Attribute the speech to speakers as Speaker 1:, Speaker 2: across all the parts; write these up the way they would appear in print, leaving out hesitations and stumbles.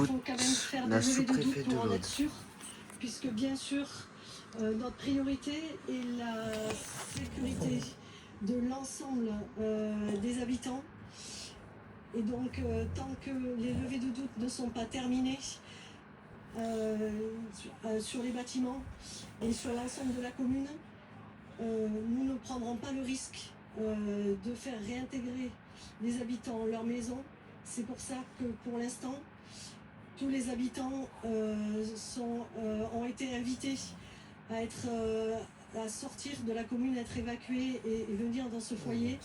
Speaker 1: écoute la sous-préfète de l'Aude.
Speaker 2: Puisque bien sûr, notre priorité est la sécurité de l'ensemble des habitants. Et donc, tant que les levées de doute ne sont pas terminées sur les bâtiments et sur l'ensemble de la commune, nous ne prendrons pas le risque de faire réintégrer les habitants leur maison. C'est pour ça que pour l'instant, tous les habitants ont été invités à sortir de la commune, à être évacués et venir dans ce foyer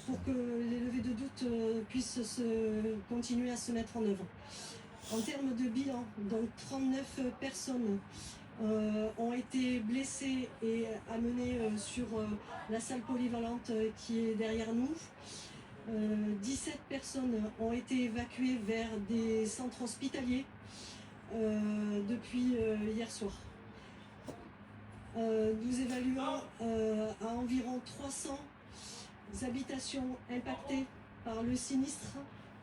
Speaker 2: pour que les levées de doute puissent continuer à se mettre en œuvre. En termes de bilan, donc 39 personnes ont été blessées et amenées sur la salle polyvalente qui est derrière nous. 17 personnes ont été évacuées vers des centres hospitaliers depuis hier soir. Nous évaluons à environ 300 habitations impactées par le sinistre,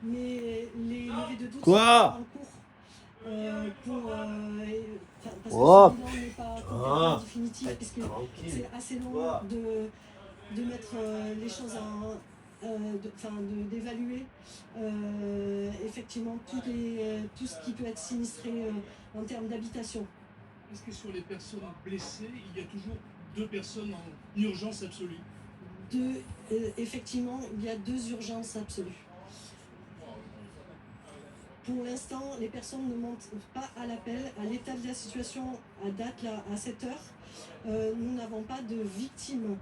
Speaker 2: mais les levées de doute sont en cours. Parce que ce bilan n'est pas complètement définitif, puisque c'est assez long de mettre les choses d'évaluer effectivement tout ce qui peut être sinistré en termes d'habitation.
Speaker 3: Est-ce que sur les personnes blessées, il y a toujours 2 personnes en urgence absolue?
Speaker 2: Effectivement, il y a 2 urgences absolues. Pour l'instant, les personnes ne montent pas à l'appel. À l'état de la situation, à date, là, à cette heure, nous n'avons pas de victimes.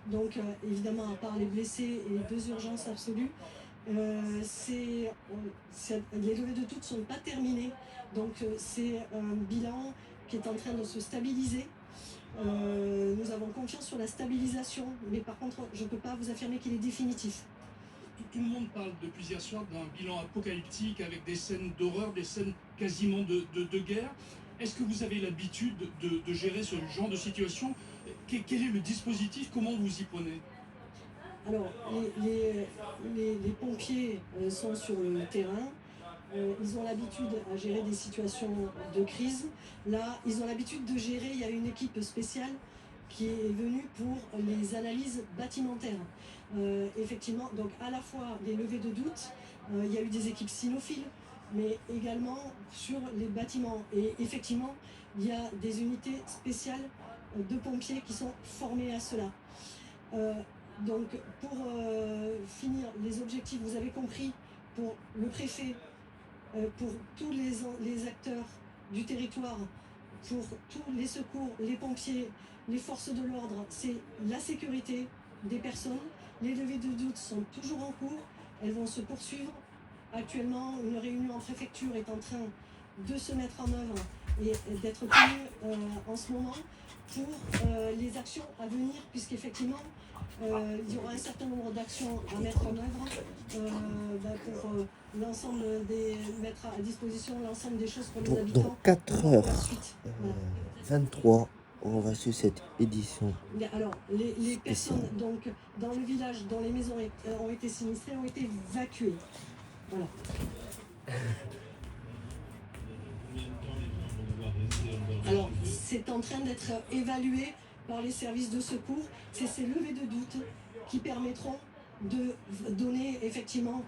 Speaker 2: Donc, évidemment, à part les blessés et 2 urgences absolues, les levées de doute ne sont pas terminées. Donc, c'est un bilan qui est en train de se stabiliser. Nous avons confiance sur la stabilisation, mais par contre, je ne peux pas vous affirmer qu'il est définitif.
Speaker 3: Tout le monde parle depuis hier soir d'un bilan apocalyptique avec des scènes d'horreur, des scènes quasiment de guerre. Est-ce que vous avez l'habitude de gérer ce genre de situation? Quel est le dispositif? Comment vous y prenez?
Speaker 2: Alors, les pompiers sont sur le terrain. Ils ont l'habitude à gérer des situations de crise. Là, ils ont l'habitude de gérer, il y a une équipe spéciale qui est venue pour les analyses bâtimentaires. Effectivement, donc à la fois les levées de doute, il y a eu des équipes cynophiles, mais également sur les bâtiments. Et effectivement, il y a des unités spéciales de pompiers qui sont formés à cela. Donc pour finir, les objectifs, vous avez compris, pour le préfet, pour tous les acteurs du territoire, pour tous les secours, les pompiers, les forces de l'ordre, c'est la sécurité des personnes. Les levées de doute sont toujours en cours, elles vont se poursuivre. Actuellement, une réunion en préfecture est en train de se mettre en œuvre et d'être tenue en ce moment pour les actions à venir, puisqu'effectivement, il y aura un certain nombre d'actions à mettre en œuvre pour l'ensemble mettre à disposition l'ensemble des choses pour les habitants.
Speaker 1: Donc 4h23, on va sur cette édition.
Speaker 2: Alors, les personnes donc, dans le village, dont les maisons ont été sinistrées, ont été évacuées. Voilà. Alors, c'est en train d'être évalué par les services de secours. C'est ces levées de doute qui permettront de donner effectivement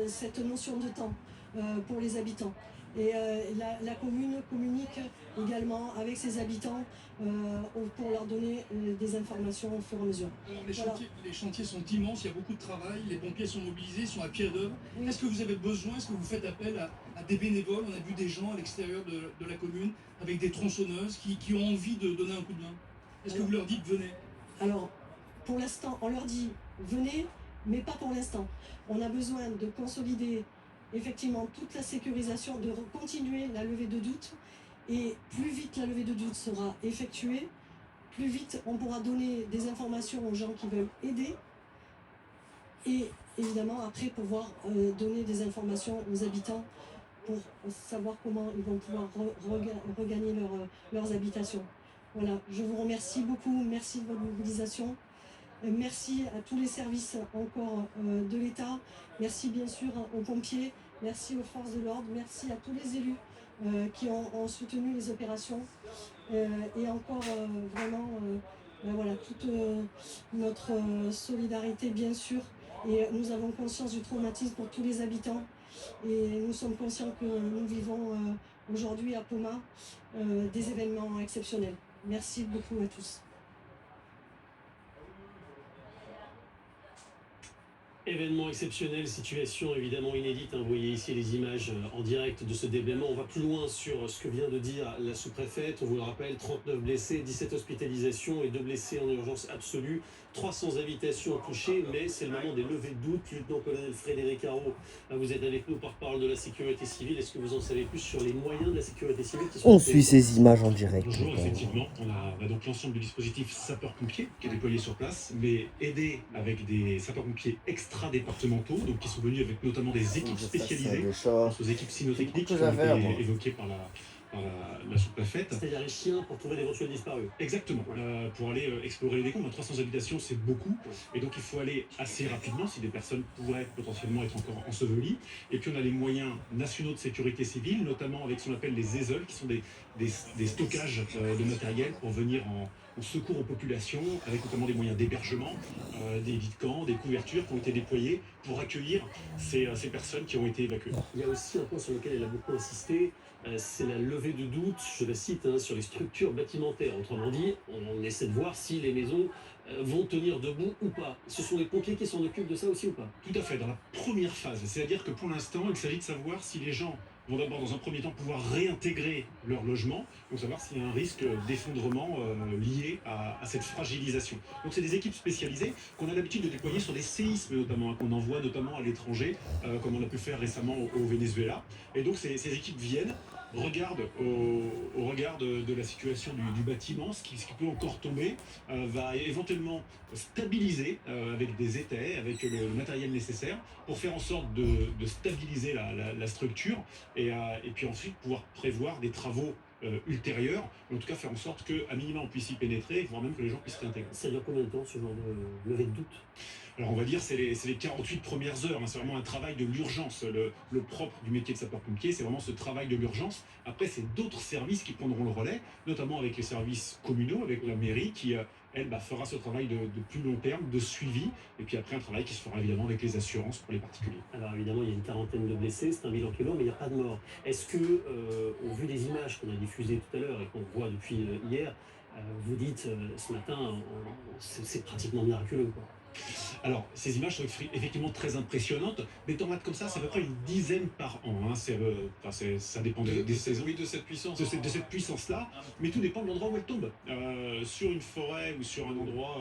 Speaker 2: cette notion de temps pour les habitants. Et la commune communique également avec ses habitants pour leur donner des informations au fur et à mesure.
Speaker 3: Les chantiers sont immenses, il y a beaucoup de travail, les pompiers sont mobilisés, sont à pied d'œuvre. Oui. Est-ce que vous avez besoin, est-ce que vous faites appel à des bénévoles? On a vu des gens à l'extérieur de la commune avec des tronçonneuses qui ont envie de donner un coup de main. Est-ce que vous leur dites venez?
Speaker 2: Alors, pour l'instant, on leur dit venez, mais pas pour l'instant. On a besoin de consolider effectivement toute la sécurisation, de continuer la levée de doute. Et plus vite la levée de doute sera effectuée, plus vite on pourra donner des informations aux gens qui veulent aider. Et évidemment, après, pouvoir donner des informations aux habitants pour savoir comment ils vont pouvoir regagner leurs habitations. Voilà, je vous remercie beaucoup, merci de votre mobilisation. Merci à tous les services encore de l'État. Merci bien sûr aux pompiers. merci aux forces de l'ordre, merci à tous les élus qui ont soutenu les opérations. Et encore vraiment voilà, toute notre solidarité bien sûr. Et nous avons conscience du traumatisme pour tous les habitants. Et nous sommes conscients que nous vivons aujourd'hui à Poma des événements exceptionnels. Merci beaucoup à tous.
Speaker 4: Événement exceptionnel, situation évidemment inédite. Vous voyez ici les images en direct de ce déblaiement. On va plus loin sur ce que vient de dire la sous-préfète. On vous le rappelle, 39 blessés, 17 hospitalisations et 2 blessés en urgence absolue. 300 habitations touchées, mais c'est le moment des levées de doute. Lieutenant-colonel Frédéric Haro, vous êtes avec nous, porte-parole de la sécurité civile. Est-ce que vous en savez plus sur les moyens de la sécurité civile qui sont
Speaker 1: On suit ces images en direct.
Speaker 5: Bonjour, effectivement, on a donc l'ensemble du dispositif sapeurs-pompiers qui est déployé sur place, mais aidé avec des sapeurs-pompiers extra-départementaux, donc qui sont venus avec notamment des équipes spécialisées, aux équipes cynotechniques qui ont été évoquées par la sous-préfète.
Speaker 4: C'est-à-dire les chiens pour trouver d'éventuels disparus.
Speaker 5: Exactement, pour aller explorer les décombres. 300 habitations, c'est beaucoup, et donc il faut aller assez rapidement si des personnes pourraient potentiellement être encore ensevelies. Et puis on a les moyens nationaux de sécurité civile, notamment avec ce qu'on appelle les ESEL, qui sont des stockages de matériel pour venir en secours aux populations, avec notamment des moyens d'hébergement, des lits de camp, des couvertures qui ont été déployés pour accueillir ces personnes qui ont été évacuées.
Speaker 4: Il y a aussi un point sur lequel elle a beaucoup insisté, c'est la levée de doute, je la cite, sur les structures bâtimentaires. Autrement dit, on essaie de voir si les maisons vont tenir debout ou pas. Ce sont les pompiers qui s'en occupent de ça aussi ou pas?
Speaker 5: Tout à fait, dans la première phase. C'est-à-dire que pour l'instant, il s'agit de savoir si les gens vont d'abord, dans un premier temps, pouvoir réintégrer leur logement, donc savoir s'il y a un risque d'effondrement lié à cette fragilisation. Donc c'est des équipes spécialisées qu'on a l'habitude de déployer sur des séismes notamment, qu'on envoie notamment à l'étranger, comme on a pu faire récemment au Venezuela. Et donc ces équipes viennent, regardent au regard de la situation du bâtiment, ce qui peut encore tomber, va éventuellement stabiliser avec des étais, avec le matériel nécessaire, pour faire en sorte de stabiliser la structure, et puis ensuite pouvoir prévoir des travaux ultérieurs, en tout cas faire en sorte qu'à minima on puisse y pénétrer, voire même que les gens puissent réintégrer.
Speaker 4: Ça dure combien de temps ce genre de levée de doute?
Speaker 5: Alors on va dire c'est les 48 premières heures, c'est vraiment un travail de l'urgence. Le propre du métier de sapeur-pompier, c'est vraiment ce travail de l'urgence. Après, c'est d'autres services qui prendront le relais, notamment avec les services communaux, avec la mairie qui, elle, fera ce travail de plus long terme, de suivi, et puis après un travail qui se fera évidemment avec les assurances pour les particuliers.
Speaker 4: Alors évidemment, il y a une quarantaine de blessés, c'est un bilan qui est lourd, mais il n'y a pas de mort. Est-ce que, au vu des images qu'on a diffusées tout à l'heure et qu'on voit depuis hier, vous dites ce matin, c'est pratiquement miraculeux, quoi?
Speaker 5: Alors, ces images sont effectivement très impressionnantes. Des tornades comme ça, c'est à peu près une dizaine par an. Ça dépend des saisons.
Speaker 3: Oui, de cette puissance.
Speaker 5: De cette puissance-là, mais tout dépend de l'endroit où elle tombe. Sur une forêt ou sur un endroit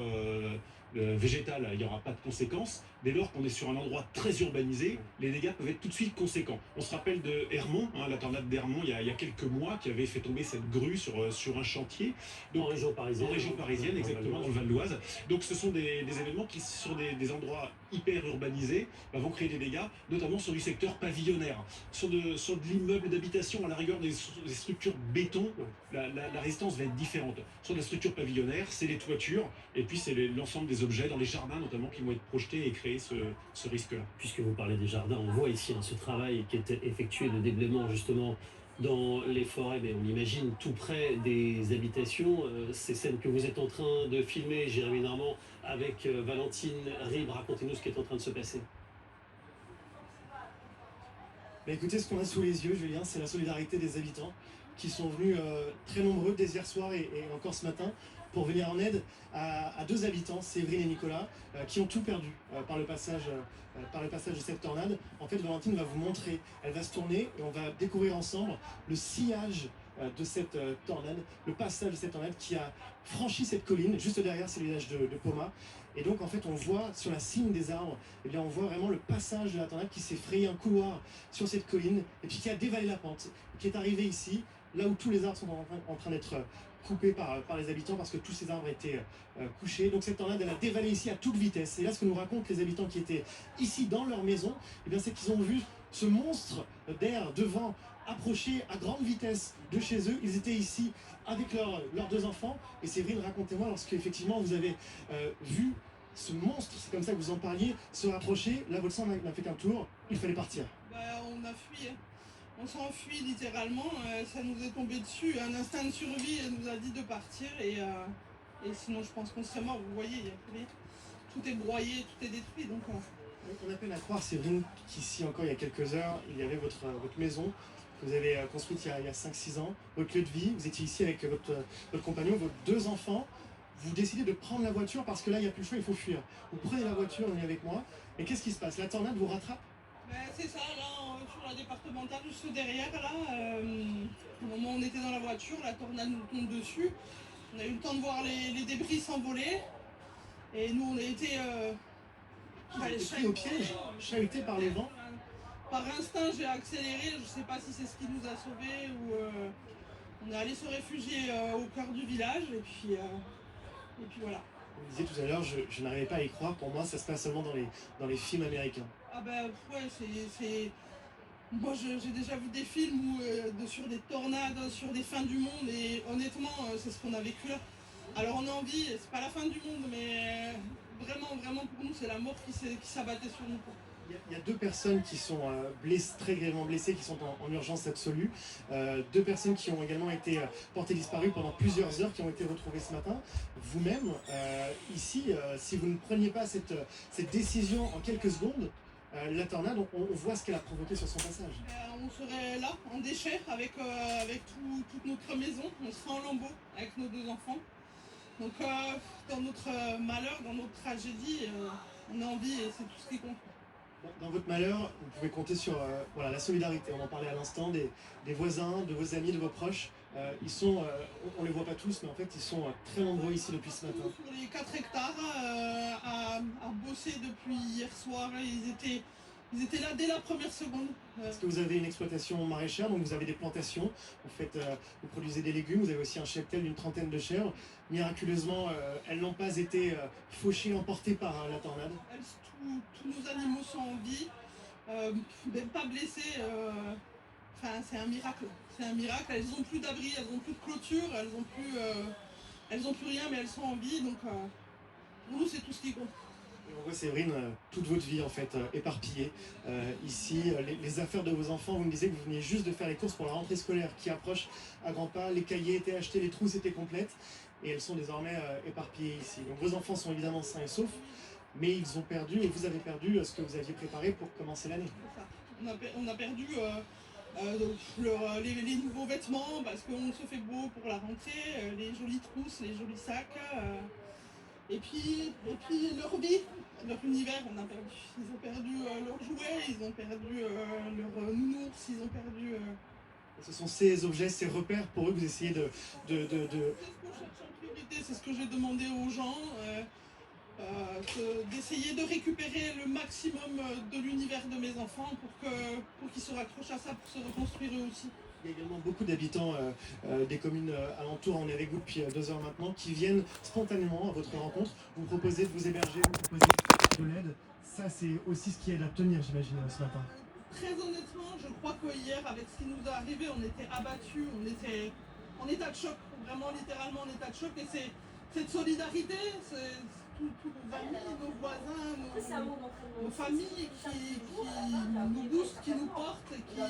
Speaker 5: végétal, il n'y aura pas de conséquences. Dès lors qu'on est sur un endroit très urbanisé, les dégâts peuvent être tout de suite conséquents. On se rappelle de Hermont, la tornade d'Hermont, il y a quelques mois, qui avait fait tomber cette grue sur un chantier. Donc,
Speaker 4: en région parisienne.
Speaker 5: En région parisienne, exactement, dans le Val d'Oise. Donc ce sont des événements qui, sur des endroits hyper urbanisés, vont créer des dégâts, notamment sur du secteur pavillonnaire. Sur de l'immeuble d'habitation, à la rigueur des structures béton, la résistance va être différente. Sur la structure pavillonnaire, c'est les toitures, et puis c'est l'ensemble des objets dans les jardins notamment qui vont être projetés et créer ce risque-là.
Speaker 4: Puisque vous parlez des jardins, on voit ici ce travail qui est effectué de déblaiement justement dans les forêts, mais on imagine tout près des habitations. Ces scènes que vous êtes en train de filmer, Jérémy Normand, avec Valentine Rib, racontez-nous ce qui est en train de se passer.
Speaker 6: Écoutez, ce qu'on a sous les yeux, Julien, c'est la solidarité des habitants qui sont venus très nombreux dès hier soir et encore ce matin pour venir en aide à deux habitants, Séverine et Nicolas, qui ont tout perdu par le passage de cette tornade. En fait, Valentine va vous montrer, elle va se tourner et on va découvrir ensemble le sillage de cette tornade, le passage de cette tornade qui a franchi cette colline. Juste derrière, c'est le village de Poma. Et donc, en fait, on voit sur la cime des arbres, on voit vraiment le passage de la tornade qui s'est frayé un couloir sur cette colline et puis qui a dévalé la pente, qui est arrivé ici, là où tous les arbres sont en train d'être coupés par les habitants parce que tous ces arbres étaient couchés. Donc cette tornade, elle a dévalé ici à toute vitesse. Et là, ce que nous racontent les habitants qui étaient ici dans leur maison, c'est qu'ils ont vu ce monstre d'air de vent approcher à grande vitesse de chez eux. Ils étaient ici avec leurs deux enfants. Et Séverine, racontez-moi, lorsque effectivement vous avez vu ce monstre, c'est comme ça que vous en parliez, se rapprocher, là votre sang n'a fait qu'un tour, il fallait partir.
Speaker 7: On on a fui. Hein. On s'enfuit littéralement, ça nous est tombé dessus. Un instinct de survie nous a dit de partir et sinon je pense qu'on serait mort. Vous voyez, tout est broyé, tout est détruit. Donc,
Speaker 6: On a peine à croire, Séverine, qu'ici encore il y a quelques heures, il y avait votre maison que vous avez construite il y a 5-6 ans, votre lieu de vie. Vous étiez ici avec votre compagnon, vos 2 enfants. Vous décidez de prendre la voiture parce que là il n'y a plus le choix, il faut fuir. Vous prenez la voiture, venez avec moi. Et qu'est-ce qui se passe? La tornade vous rattrape?
Speaker 7: c'est ça, là, sur la départementale, juste derrière, là, au moment où on était dans la voiture, la tornade nous tombe dessus. On a eu le temps de voir les débris s'envoler. Et nous, on a été
Speaker 6: Pris au piège, chahuté par le vent.
Speaker 7: Par instinct, j'ai accéléré. Je ne sais pas si c'est ce qui nous a sauvés ou on est allé se réfugier au cœur du village. Et puis voilà.
Speaker 6: Vous disiez tout à l'heure, je n'arrivais pas à y croire. Pour moi, ça se passe seulement dans les films américains.
Speaker 7: Ah ben ouais, c'est... Moi j'ai déjà vu des films sur des tornades, sur des fins du monde et honnêtement c'est ce qu'on a vécu là. Alors on a envie, c'est pas la fin du monde mais vraiment pour nous c'est la mort qui s'abattait sur nous. Quoi.
Speaker 6: Il y a 2 personnes qui sont très grièvement blessées, qui sont en urgence absolue. 2 personnes qui ont également été portées disparues pendant plusieurs heures, qui ont été retrouvées ce matin. Vous-même, ici, si vous ne preniez pas cette décision en quelques secondes, la tornade, on voit ce qu'elle a provoqué sur son passage.
Speaker 7: On serait là, en déchets, avec toute notre maison. On serait en lambeaux avec nos 2 enfants. Donc dans notre malheur, dans notre tragédie, on a envie et c'est tout ce qui compte.
Speaker 6: Dans votre malheur, vous pouvez compter sur la solidarité. On en parlait à l'instant, des voisins, de vos amis, de vos proches. Ils sont, on ne les voit pas tous, mais en fait, ils sont très nombreux ici depuis ce matin.
Speaker 7: Sur les 4 hectares, à bosser depuis hier soir. Ils étaient là dès la première seconde.
Speaker 6: Est-ce que vous avez une exploitation maraîchère, donc vous avez des plantations, vous produisez des légumes, vous avez aussi un cheptel d'une 30aine de chèvres. Miraculeusement, elles n'ont pas été fauchées, emportées par la tornade.
Speaker 7: Tous nos animaux sont en vie, même pas blessés. C'est un miracle. C'est un miracle. Elles n'ont plus d'abri, elles n'ont plus de clôture, elles n'ont plus rien, mais elles sont en vie. Donc pour nous, c'est tout ce qui compte.
Speaker 6: Et on voit, Séverine, toute votre vie en fait éparpillée. Ici, les affaires de vos enfants, vous me disiez que vous veniez juste de faire les courses pour la rentrée scolaire qui approche à grands pas. Les cahiers étaient achetés, les trousses étaient complètes et elles sont désormais éparpillées ici. Donc vos enfants sont évidemment sains et saufs, mais ils ont perdu et vous avez perdu ce que vous aviez préparé pour commencer l'année.
Speaker 7: On a perdu les nouveaux vêtements parce qu'on se fait beau pour la rentrée, les jolies trousses, les jolis sacs. Et puis leur vie, leur univers, on a perdu. Ils ont perdu leurs jouets, ils ont perdu leurs nounours, ils ont perdu...
Speaker 6: Ce sont ces objets, ces repères pour eux que vous essayez de...
Speaker 7: C'est ce qu'on cherche en priorité, c'est ce que j'ai demandé aux gens, d'essayer de récupérer le maximum de l'univers de mes enfants pour qu'ils se raccrochent à ça, pour se reconstruire eux aussi.
Speaker 6: Il y a également beaucoup d'habitants des communes alentours, on est avec vous depuis 2 heures maintenant, qui viennent spontanément à votre rencontre, vous proposez de vous héberger, vous proposez de l'aide. Ça, c'est aussi ce qui aide à tenir, j'imagine, ce matin.
Speaker 7: Très honnêtement, je crois que hier, avec ce qui nous est arrivé, on était abattus, on était en état de choc, vraiment littéralement en état de choc. Et c'est cette solidarité, c'est tous nos amis, nos voisins, nos familles qui nous boostent, qui nous portent, qui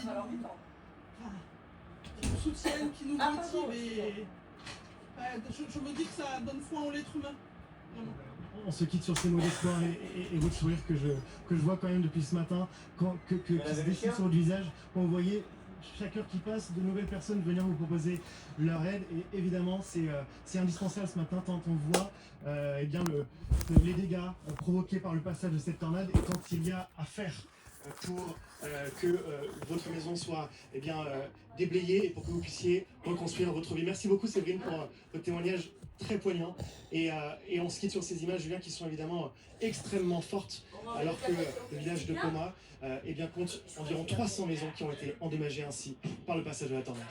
Speaker 7: nous soutiennent, qui nous motivent. Et je me dis que ça donne foi en l'être humain. Vraiment.
Speaker 6: On se quitte sur ces mots d'espoir et votre sourire que je vois quand même depuis ce matin, qui se dessine sur votre visage, quand vous voyez chaque heure qui passe, de nouvelles personnes venir vous proposer leur aide. Et évidemment, c'est indispensable ce matin, tant on voit les dégâts provoqués par le passage de cette tornade et quand il y a à faire pour que votre maison soit déblayée et pour que vous puissiez reconstruire votre vie. Merci beaucoup Séverine pour votre témoignage très poignant et on se quitte sur ces images, Julien, qui sont évidemment extrêmement fortes alors que le village de Poma compte environ 300 maisons qui ont été endommagées ainsi par le passage de la tornade.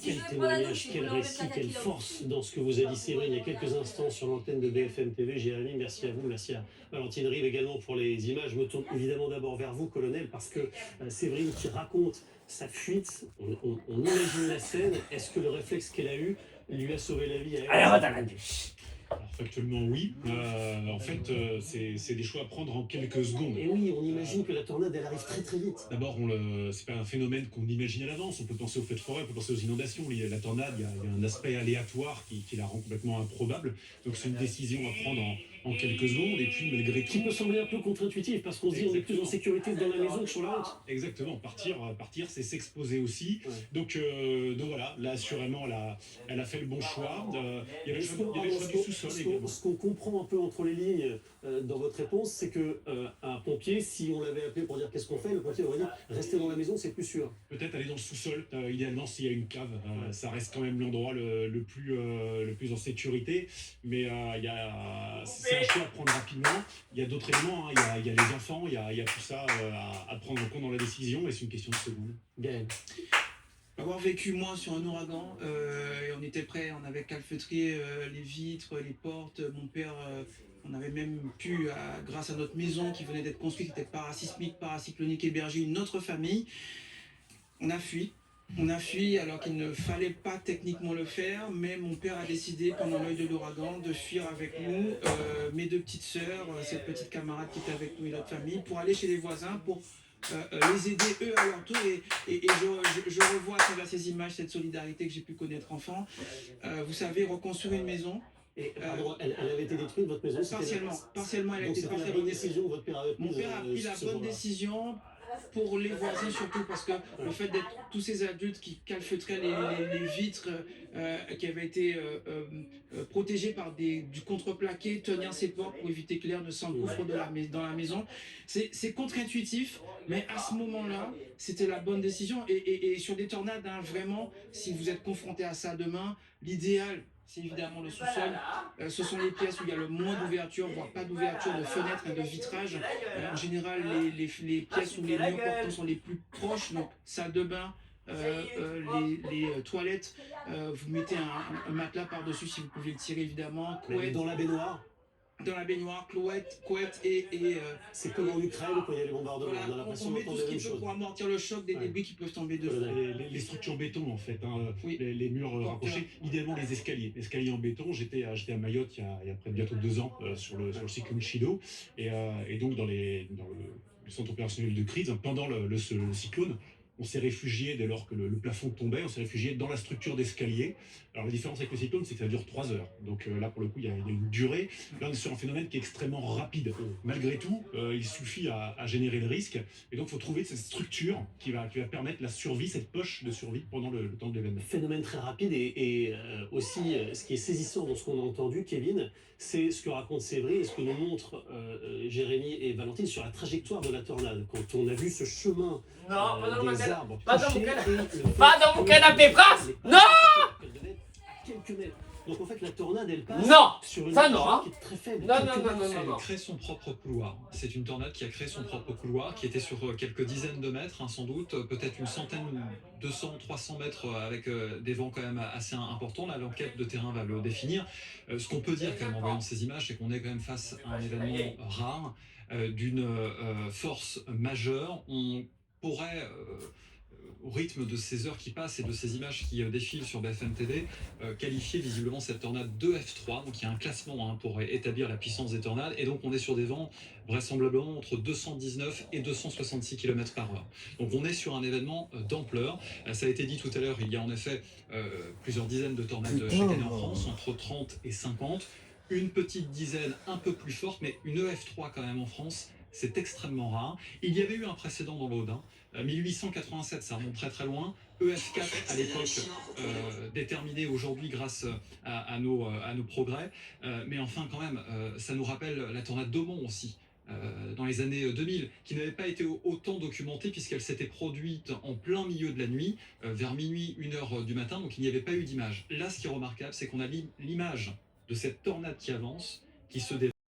Speaker 4: Quel témoignage, quel récit, quelle force dans ce que vous a dit Séverine il y a quelques instants sur l'antenne de BFM TV. Jérémy, merci à vous, merci à Valentine Rive également pour les images. Je me tourne évidemment d'abord vers vous, colonel, parce que Séverine qui raconte sa fuite, on imagine la scène. Est-ce que le réflexe qu'elle a eu lui a sauvé la vie à elle?
Speaker 5: Alors, factuellement, oui. En fait, c'est des choix à prendre en quelques secondes.
Speaker 4: Et oui, on imagine que la tornade, elle arrive très très vite.
Speaker 5: D'abord, c'est pas un phénomène qu'on imagine à l'avance. On peut penser aux feux de forêt, on peut penser aux inondations. La tornade, il y a un aspect aléatoire qui la rend complètement improbable. Donc c'est une décision à prendre en quelques secondes. Et puis malgré tout,
Speaker 4: Qui peut sembler un peu contre-intuitif, parce qu'on se dit on est plus en sécurité dans la maison que sur la route.
Speaker 5: exactement, partir, c'est s'exposer aussi.
Speaker 4: Ouais.
Speaker 5: Donc voilà, là assurément, elle a fait le bon choix. Il y avait le choix du sous-sol également.
Speaker 4: Ce qu'on comprend un peu entre les lignes dans votre réponse, c'est que un pompier, si on l'avait appelé pour dire qu'est-ce qu'on fait, le pompier aurait dit restez dans la maison, c'est plus sûr.
Speaker 5: Peut-être aller dans le sous-sol, idéalement s'il y a une cave, ça reste quand même l'endroit le plus en sécurité, mais c'est un choix à prendre rapidement. Il y a d'autres éléments, hein. Il y a les enfants, il y a tout ça à prendre en compte dans la décision, et c'est une question de secondes.
Speaker 4: Gaël.
Speaker 8: Avoir vécu moi sur un ouragan, et on était prêts, on avait calfeutré les vitres, les portes, mon père, on avait même pu, grâce à notre maison qui venait d'être construite, qui était parasismique, paracyclonique, héberger une autre famille. On a fui alors qu'il ne fallait pas techniquement le faire, mais mon père a décidé pendant l'œil de l'ouragan de fuir avec nous, mes deux petites sœurs, cette petite camarade qui était avec nous et notre famille, pour aller chez les voisins, pour les aider eux à leur tour, et je revois à travers ces images cette solidarité que j'ai pu connaître enfant. Vous savez, reconstruire une maison.
Speaker 4: Et pardon, elle avait été détruite, votre maison?
Speaker 8: Partiellement, elle a été
Speaker 4: la bonne décision que votre père avait prise.
Speaker 8: Mon père a pris la bonne décision pour les voisins surtout, parce que le fait d'être tous ces adultes qui calfeutraient les vitres qui avaient été protégées par du contreplaqué, tenir ses portes pour éviter que l'air ne s'engouffre dans la maison, c'est contre-intuitif, mais à ce moment-là, c'était la bonne décision. Et sur des tornades, hein, vraiment, si vous êtes confronté à ça demain, l'idéal, c'est évidemment le sous-sol. Ce sont les pièces où il y a le moins d'ouverture, voire pas d'ouverture, de fenêtres et de vitrage. En général, les pièces où les murs portants sont les plus proches, donc salle de bain, les toilettes, vous mettez un matelas par-dessus si vous pouvez le tirer évidemment, couette,
Speaker 4: Dans la baignoire.
Speaker 8: dans la baignoire, couette et
Speaker 4: C'est comme en Ukraine quand il y a les bombardements.
Speaker 8: voilà,
Speaker 4: On a l'impression
Speaker 8: on met
Speaker 4: d'entendre
Speaker 8: tout
Speaker 4: la
Speaker 8: ce
Speaker 4: même
Speaker 8: qui peut
Speaker 4: chose.
Speaker 8: pour amortir le choc des
Speaker 4: Ouais.
Speaker 8: débris qui peuvent tomber dessus.
Speaker 5: Les structures béton en fait, hein,
Speaker 8: Oui.
Speaker 5: les murs rapprochés, idéalement les escaliers en béton. J'étais à Mayotte il y a près de bientôt 2 ans sur le cyclone Chido, et donc dans le centre opérationnel de crise, pendant le cyclone, on s'est réfugié dès lors que le plafond tombait, on s'est réfugié dans la structure d'escalier. Alors la différence avec le cyclone, c'est que ça dure 3 heures. Donc là, pour le coup, il y a une durée. Là, on est sur un phénomène qui est extrêmement rapide. Malgré tout, il suffit à générer le risque. Et donc, il faut trouver cette structure qui va permettre la survie, cette poche de survie pendant le temps de l'événement.
Speaker 4: Phénomène très rapide, et aussi ce qui est saisissant dans ce qu'on a entendu, Kevin, c'est ce que raconte Séverine et ce que nous montrent Jérémy et Valentine sur la trajectoire de la tornade. Quand on a vu ce chemin des arbres touchés,
Speaker 9: Pas dans mon canapé France. Non.
Speaker 4: Elle devait être à quelques mètres. Donc en fait la tornade elle passe
Speaker 9: Non.
Speaker 4: sur une
Speaker 9: Ça, non,
Speaker 4: largeur
Speaker 9: hein.
Speaker 4: qui est très faible.
Speaker 9: Non,
Speaker 4: quelques
Speaker 9: non, non,
Speaker 4: mètres.
Speaker 9: non, non.
Speaker 10: Elle crée son propre couloir. C'est une tornade qui a créé son propre couloir, qui était sur quelques dizaines de mètres, hein, sans doute, peut-être une centaine, 200, 300 mètres, avec des vents quand même assez importants. Là, l'enquête de terrain va le définir. Ce qu'on peut dire quand même en voyant ces images, c'est qu'on est quand même face à un événement rare, d'une force majeure. On pourrait au rythme de ces heures qui passent et de ces images qui défilent sur BFM TV, qualifier visiblement cette tornade de F3. Donc il y a un classement pour établir la puissance des tornades. Et donc on est sur des vents vraisemblablement entre 219 et 266 km/h. Donc on est sur un événement d'ampleur. Ça a été dit tout à l'heure, il y a en effet plusieurs dizaines de tornades chaque année en France, entre 30 et 50. Une petite dizaine un peu plus forte, mais une EF3 quand même en France, c'est extrêmement rare. Il y avait eu un précédent dans l'Aude, 1887, ça remonte très très loin. EF4 à l'époque, déterminé aujourd'hui grâce à nos progrès. Mais enfin quand même, ça nous rappelle la tornade d'Aumont aussi, dans les années 2000, qui n'avait pas été autant documentée puisqu'elle s'était produite en plein milieu de la nuit, vers minuit, 1h du matin, donc il n'y avait pas eu d'image. Là, ce qui est remarquable, c'est qu'on a l'image de cette tornade qui avance, qui se développe.